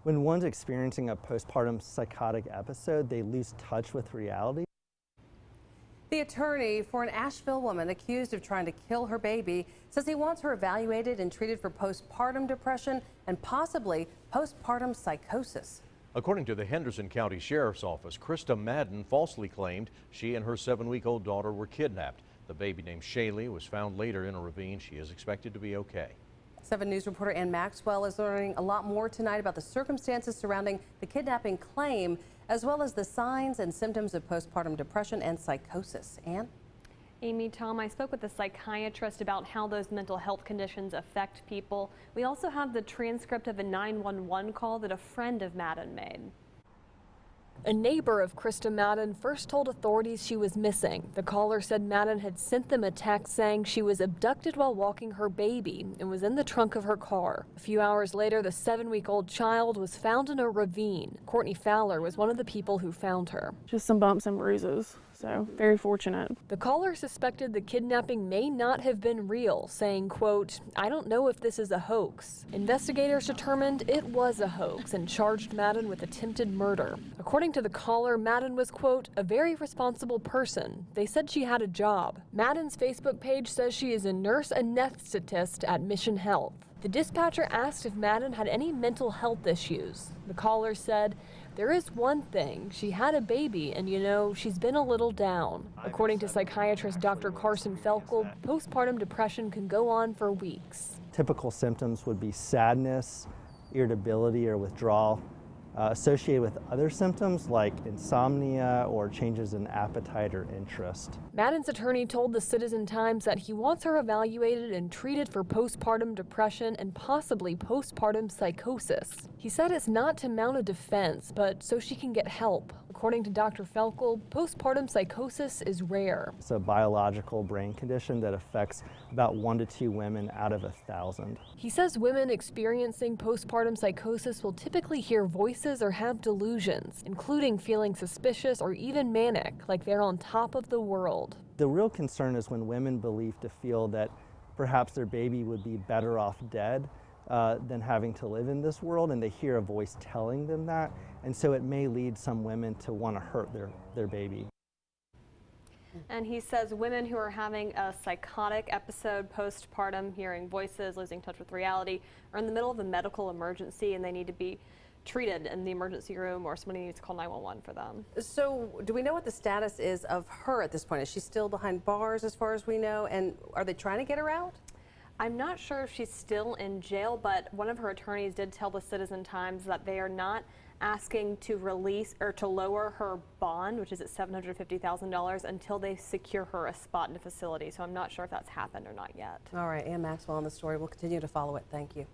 When one's experiencing a postpartum psychotic episode, they lose touch with reality. The attorney for an Asheville woman accused of trying to kill her baby says he wants her evaluated and treated for postpartum depression and possibly postpartum psychosis. According to the Henderson County Sheriff's Office, Krista Madden falsely claimed she and her 7-week-old daughter were kidnapped. The baby named Shaylee was found later in a ravine. She is expected to be okay. 7 News reporter Ann Maxwell is learning a lot more tonight about the circumstances surrounding the kidnapping claim, as well as the signs and symptoms of postpartum depression and psychosis. Ann? Amy, Tom, I spoke with a psychiatrist about how those mental health conditions affect people. We also have the transcript of a 911 call that a friend of Madden made. A neighbor of Krista Madden first told authorities she was missing. The caller said Madden had sent them a text saying she was abducted while walking her baby and was in the trunk of her car. A few hours later, the 7-week-old child was found in a ravine. Courtney Fowler was one of the people who found her. Just some bumps and bruises. So very fortunate. The caller suspected the kidnapping may not have been real, saying, quote, "I don't know if this is a hoax." Investigators determined it was a hoax and charged Madden with attempted murder. According to the caller, Madden was, quote, "a very responsible person. They said she had a job." Madden's Facebook page says she is a nurse anesthetist at Mission Health. The dispatcher asked if Madden had any mental health issues. The caller said, "There is one thing. She had a baby and, you know, she's been a little down." According to psychiatrist Dr. Carson Felkel, postpartum depression can go on for weeks. Typical symptoms would be sadness, irritability, or withdrawal, associated with other symptoms like insomnia or changes in appetite or interest. Madden's attorney told the Citizen Times that he wants her evaluated and treated for postpartum depression and possibly postpartum psychosis. He said it's not to mount a defense, but so she can get help. According to Dr. Felkel, postpartum psychosis is rare. It's a biological brain condition that affects about 1 to 2 women out of 1,000. He says women experiencing postpartum psychosis will typically hear voices or have delusions, including feeling suspicious or even manic, like they're on top of the world. The real concern is when women believe to feel that perhaps their baby would be better off dead than having to live in this world, and they hear a voice telling them that, and so it may lead some women to want to hurt their baby. And he says women who are having a psychotic episode postpartum, hearing voices, losing touch with reality, are in the middle of a medical emergency and they need to be treated in the emergency room, or somebody needs to call 911 for them. So do we know what the status is of her at this point? Is she still behind bars as far as we know, and are they trying to get her out? I'm not sure if she's still in jail, but one of her attorneys did tell the Citizen Times that they are not asking to release or to lower her bond, which is at $750,000, until they secure her a spot in the facility. So I'm not sure if that's happened or not yet. All right, Ann Maxwell on the story. We'll continue to follow it. Thank you.